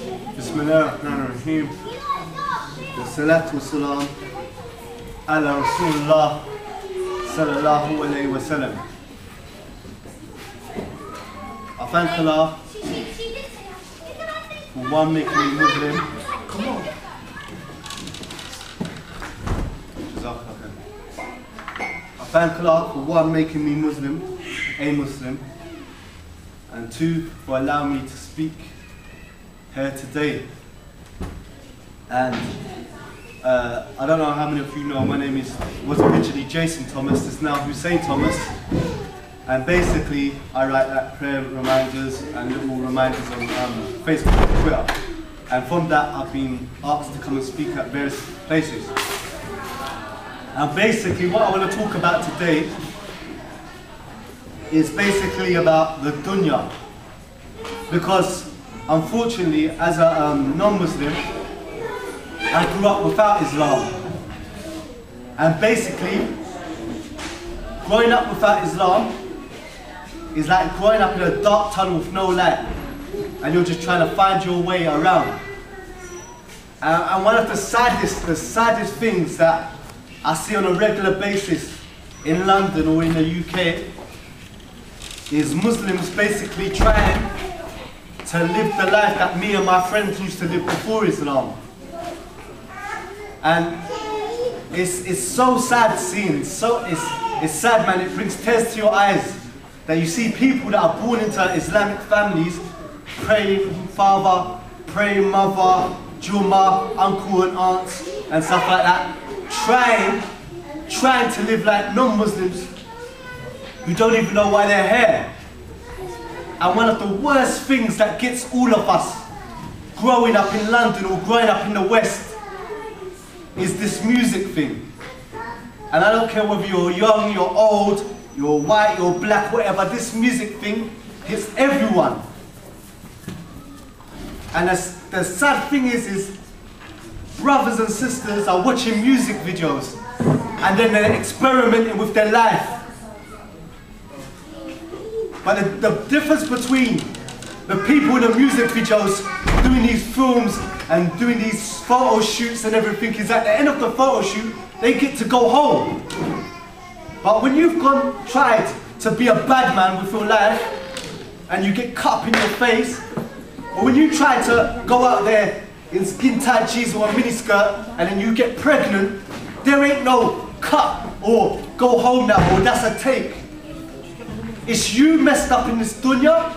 Bismillahirrahmanirrahim. Wassalatu wassalam ala Rasulullah sallallahu alayhi wa sallam. I thank Allah for one making me Muslim. Come on. I thank Allah for one making me Muslim, a Muslim, and two for allowing me to speak here today. And I don't know how many of you know, my name was originally Jason Thomas, it's now Hussein Thomas. And basically, I write like prayer reminders and little reminders on Facebook and Twitter. And from that, I've been asked to come and speak at various places. And basically, what I want to talk about today is basically about the Dunya. Because, unfortunately, as a non-Muslim, I grew up without Islam. And basically, growing up without Islam is like growing up in a dark tunnel with no light, and you're just trying to find your way around. And one of the saddest things that I see on a regular basis in London or in the UK is Muslims basically trying to live the life that me and my friends used to live before Islam. And it's so sad seeing, it's sad, man, it brings tears to your eyes that you see people that are born into Islamic families, praying father, praying mother, Juma, uncle and aunts and stuff like that, trying to live like non-Muslims who don't even know why they're here. And one of the worst things that gets all of us growing up in London or growing up in the West is this music thing. And I don't care whether you're young, you're old, you're white, you're black, whatever, this music thing hits everyone. And the sad thing is brothers and sisters are watching music videos and then they're experimenting with their life. But the difference between the people in the music videos doing these films and doing these photo shoots and everything is at the end of the photo shoot, they get to go home. But when you've tried to be a bad man with your life and you get cut up in your face, or when you try to go out there in skin-tight jeans or a miniskirt and then you get pregnant, there ain't no cut or go home now or that's a take. It's you messed up in this dunya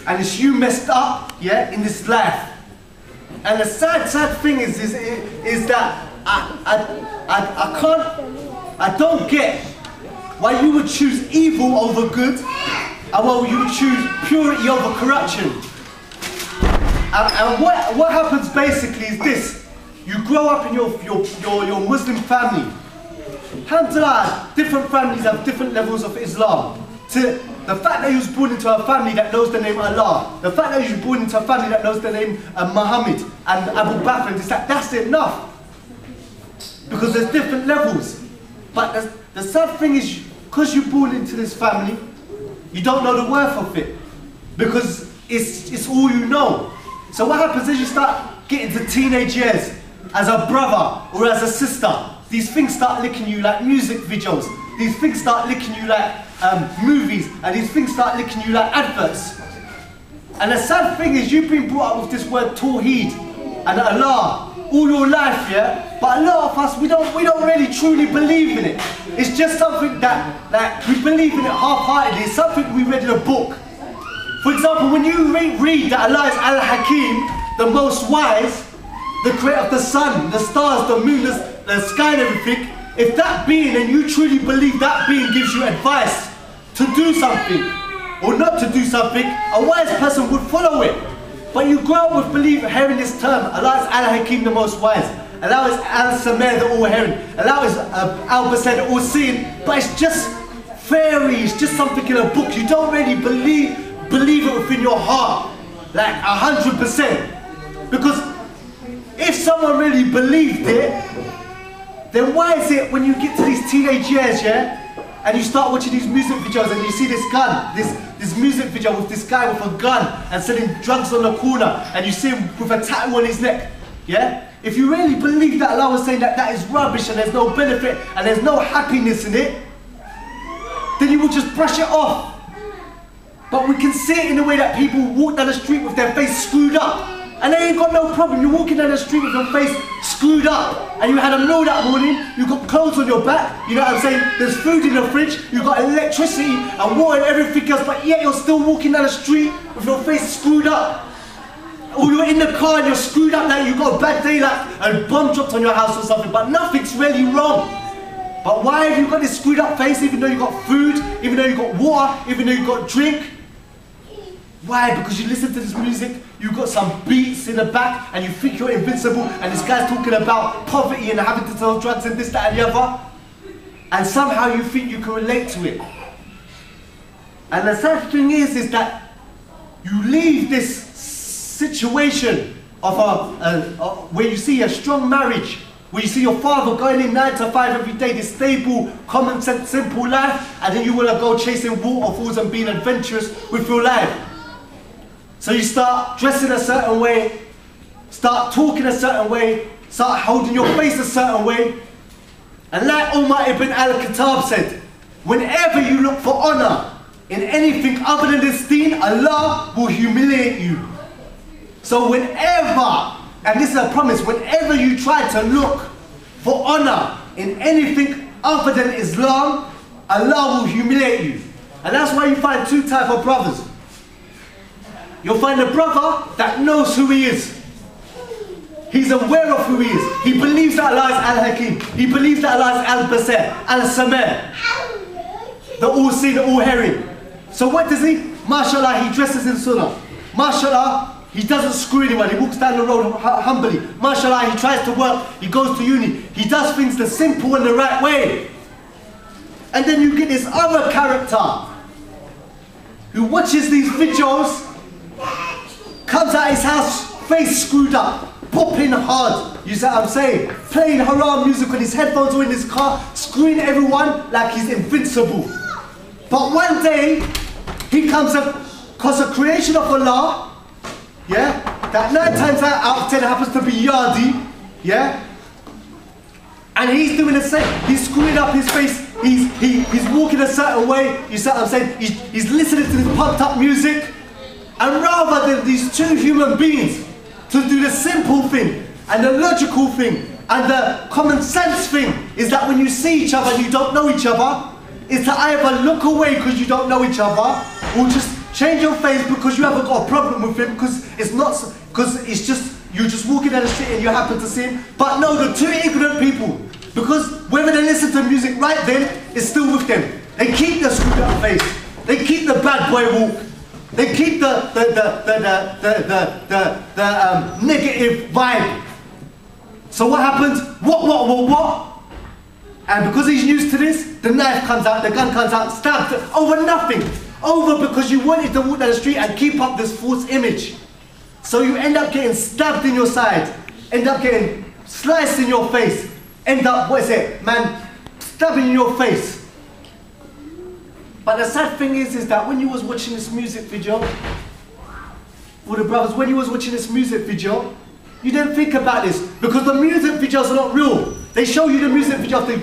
and it's you messed up, yeah, in this life. And the sad thing is that I don't get why you would choose evil over good and why you would choose purity over corruption. And what happens basically is this: you grow up in your Muslim family. Alhamdulillah, different families have different levels of Islam. The fact that you was born into a family that knows the name Allah, the fact that you was born into a family that knows the name Muhammad and Abu Bakr, and that's enough. Because there's different levels. But the sad thing is, because you're born into this family, you don't know the worth of it. Because it's all you know. So what happens is you start getting to teenage years, as a brother or as a sister, these things start licking you like music videos. These things start licking you like movies, and these things start licking you like adverts. And the sad thing is, you've been brought up with this word Tawheed and Allah all your life, yeah? But a lot of us, we don't really truly believe in it. It's just something that, like, we believe in it half-heartedly. It's something we read in a book. For example, when you read that Allah is Al-Hakim, the most wise, the creator of the sun, the stars, the moon, the sky and everything, if that being, and you truly believe that being gives you advice to do something or not to do something, a wise person would follow it. But you grow up with hearing this term, Allah is Al-Hakim, the most wise, Allah is Al-Samir, the all-hearing, Allah is Al-Basir, the all-seeing, but it's just fairy, it's just something in a book. You don't really believe it within your heart, like 100%. Because if someone really believed it, then why is it when you get to these teenage years, yeah, and you start watching these music videos and you see this gun, this music video with this guy with a gun and selling drugs on the corner, and you see him with a tattoo on his neck, yeah? If you really believe that Allah was saying that that is rubbish and there's no benefit and there's no happiness in it, then you will just brush it off. But we can see it in the way that people walk down the street with their face screwed up. And they ain't got no problem. You're walking down the street with your face screwed up, and you had a meal that morning, you got clothes on your back, you know what I'm saying? There's food in the fridge, you got electricity and water and everything else, but yet you're still walking down the street with your face screwed up. Or you're in the car and you're screwed up, like you got a bad day, like a bomb dropped on your house or something, but nothing's really wrong. But why have you got this screwed up face, even though you got food, even though you got water, even though you got drink? Why? Because you listen to this music, you got some beats in the back, and you think you're invincible, and this guy's talking about poverty and having to sell drugs and this, that and the other, and somehow you think you can relate to it. And the sad thing is that you leave this situation of where you see a strong marriage, where you see your father going in 9 to 5 every day, this stable, common sense, simple life, and then you want to go chasing waterfalls and being adventurous with your life. So you start dressing a certain way, start talking a certain way, start holding your face a certain way. And like Umar ibn al-Khattab said, whenever you look for honor in anything other than this deen, Allah will humiliate you. So whenever, and this is a promise, whenever you try to look for honor in anything other than Islam, Allah will humiliate you. And that's why you find two types of brothers. You'll find a brother that knows who he is. He's aware of who he is. He believes that Allah is Al-Hakim. He believes that Allah is Al-Basir, Al-Samir, the all-seeing, the all-hearing. So what does he? MashaAllah, he dresses in sunnah. MashaAllah, he doesn't screw anyone. He walks down the road humbly. MashaAllah, he tries to work. He goes to uni. He does things the simple and the right way. And then you get this other character who watches these videos, comes out his house, face screwed up, popping hard, you see what I'm saying? Playing haram music on his headphones or in his car, screwing everyone like he's invincible. But one day, he comes across a creation of Allah, yeah, that 9 times out of 10 happens to be Yardi, yeah? And he's doing the same, he's screwing up his face, he's walking a certain way, you see what I'm saying? He's listening to this pumped up music. And rather than these two human beings to do the simple thing and the logical thing and the common sense thing is that when you see each other and you don't know each other, is to either look away because you don't know each other, or just change your face because you haven't got a problem with him, because it's just you're just walking down the street and you happen to see him. But no, the two ignorant people, because whether they listen to music right then, it's still with them. They keep the screwed up face. They keep the bad boy walk. They keep the negative vibe. So what happens? What? And because he's used to this, the knife comes out, the gun comes out, stabbed over nothing. Over because you wanted to walk down the street and keep up this false image. So you end up getting stabbed in your side, end up getting sliced in your face, end up, stabbing in your face. But the sad thing is that when you was watching this music video, for the brothers, when you was watching this music video, you didn't think about this, because the music videos are not real. They show you the music video of the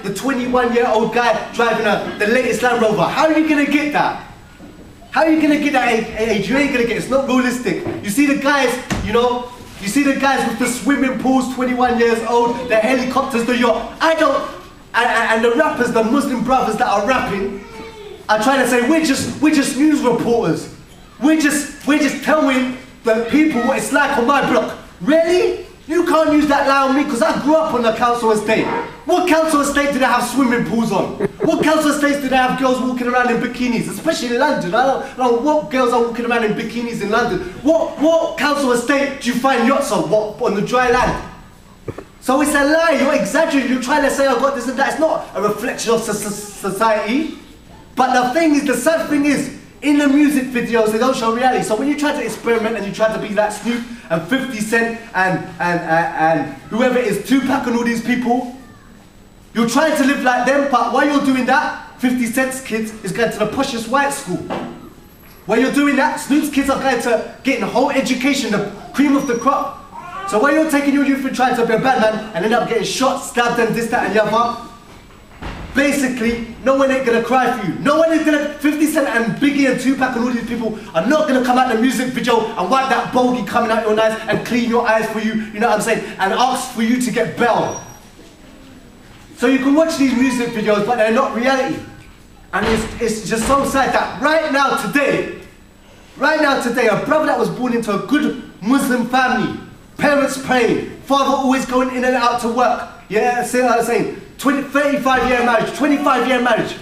21-year-old guy driving the latest Land Rover. How are you going to get that? How are you going to get that age? You ain't going to get it. It's not realistic. You see the guys, you know, you see the guys with the swimming pools, 21 years old, the helicopters, the yacht. And the rappers, the Muslim brothers that are rapping, are trying to say, we're just news reporters. We're just telling the people what it's like on my block. Really? You can't use that lie on me because I grew up on the council estate. What council estate do they have swimming pools on? What council estates do they have girls walking around in bikinis, especially in London? I don't know what girls are walking around in bikinis in London. What council estate do you find yachts on? What, on the dry land? So it's a lie, you're exaggerating, you're trying to say, oh God, this and that. It's not a reflection of society. But the thing is, the sad thing is, in the music videos, they don't show reality. So when you try to experiment and you try to be like Snoop and 50 Cent and whoever it is, Tupac and all these people, you're trying to live like them, but while you're doing that, 50 Cent's kids is going to the poshest white school. While you're doing that, Snoop's kids are going to get the whole education, the cream of the crop. So while you're taking your youth and trying to be a bad man and end up getting shot, stabbed and this, that and the other, basically, no one ain't gonna cry for you. No one is gonna, 50 Cent and Biggie and Tupac and all these people are not gonna come out the music video and wipe that bogey coming out your eyes and clean your eyes for you, you know what I'm saying, and ask for you to get bail. So you can watch these music videos, but they're not reality. And it's just so sad that right now today, a brother that was born into a good Muslim family, parents praying, father always going in and out to work, yeah, see what I'm saying, 35-year marriage, 25-year marriage.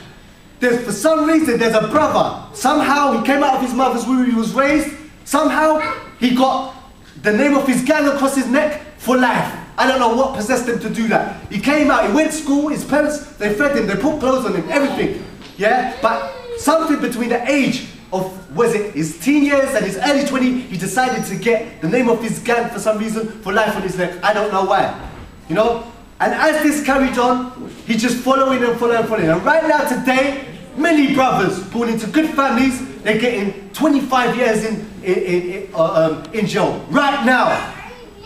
For some reason, there's a brother. Somehow he came out of his mother's womb, he was raised. Somehow he got the name of his gang across his neck for life. I don't know what possessed him to do that. He came out, he went to school, his parents, they fed him, they put clothes on him, everything. Yeah, but something between the age of, was it his teen years and his early 20s, he decided to get the name of his gang for some reason for life on his neck. I don't know why. You know? And as this carried on, he's just following and following and following. And right now today, many brothers born into good families, they're getting 25 years in jail. Right now,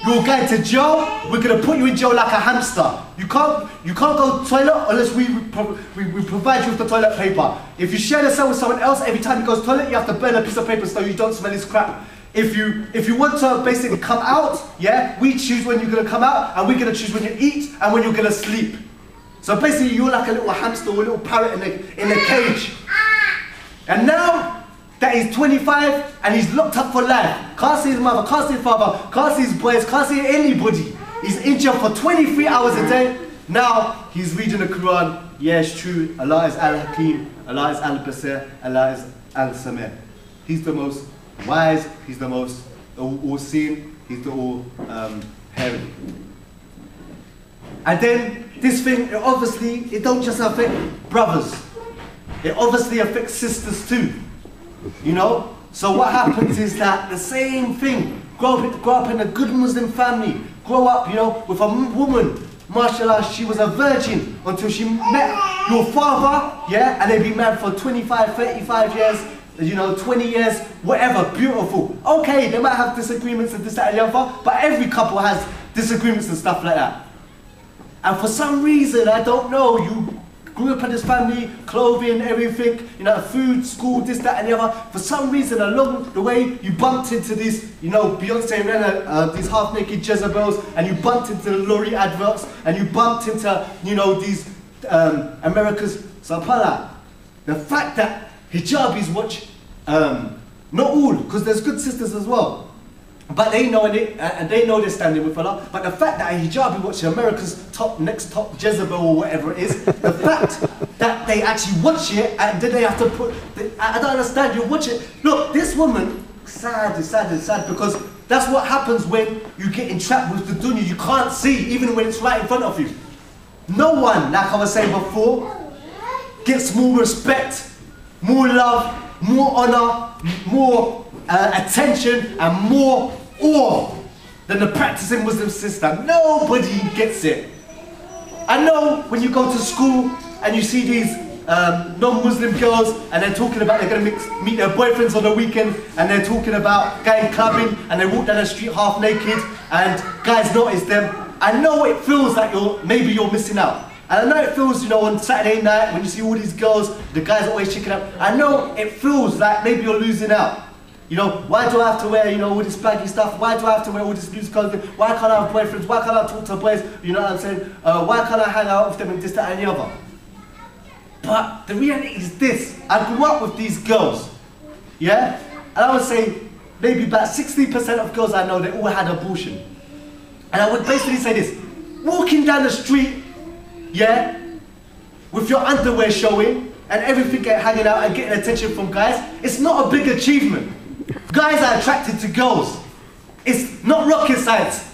you're going to jail, we're going to put you in jail like a hamster. You can't go to the toilet unless we provide you with the toilet paper. If you share the cell with someone else, every time you go to the toilet, you have to burn a piece of paper so you don't smell his crap. If you want to basically come out, yeah, we choose when you're going to come out, and we're going to choose when you eat and when you're going to sleep. So basically you're like a little hamster or a little parrot in a cage. And now that he's 25 and he's locked up for life, can't see his mother, can't see his father, can't see his boys, can't see anybody. He's in jail for 23 hours a day. Now he's reading the Quran. Yeah, it's true. Allah is Al-Hakim, Allah is Al-Basir, Allah is Al-Samir. He's the most wise, he's the most all-seeing, he's the all-hearing. And then this thing, it don't just affect brothers, it obviously affects sisters too, you know? So what happens is that the same thing, grow up in a good Muslim family, grow up, you know, with a woman, mashallah, she was a virgin until she met your father, yeah, and they've been married for 25, 35 years, you know, 20 years, whatever, beautiful. Okay, they might have disagreements and this, that, and the other, but every couple has disagreements and stuff like that. And for some reason, I don't know, you grew up in this family, clothing, everything, you know, food, school, this, that, and the other. For some reason, along the way, you bumped into these, you know, Beyonce and Rihanna, these half-naked Jezebels, and you bumped into the L'Oreal adverts, and you bumped into, you know, these America's Sapala. The fact that hijabis watch, not all, because there's good sisters as well, but they know it, and they know they're standing with Allah. But the fact that a hijabi watches America's next top Jezebel or whatever it is, the fact that they actually watch it and then they have to put, I don't understand, you watch it. Look, this woman, sad, because that's what happens when you get entrapped with the dunya. You can't see, even when it's right in front of you. No one, like I was saying before, gets more respect, more love, more honor, more attention, and more awe than the practicing Muslim sister. Nobody gets it. I know when you go to school and you see these non-Muslim girls and they're talking about they're going to meet their boyfriends on the weekend, and they're talking about going clubbing, and they walk down the street half naked and guys notice them. I know it feels like maybe you're missing out. And I know it feels, you know, on Saturday night when you see all these girls, the guys are always checking out. I know it feels like maybe you're losing out. You know, why do I have to wear, you know, all this baggy stuff? Why do I have to wear all this loose clothing? Why can't I have boyfriends? Why can't I talk to boys? You know what I'm saying? Why can't I hang out with them and this, that, and the other? But the reality is this. I grew up with these girls, yeah? And I would say maybe about 60% of girls I know, they all had abortion. And I would basically say this. Walking down the street, yeah, with your underwear showing and everything hanging out and getting attention from guys, it's not a big achievement. Guys are attracted to girls. It's not rocket science.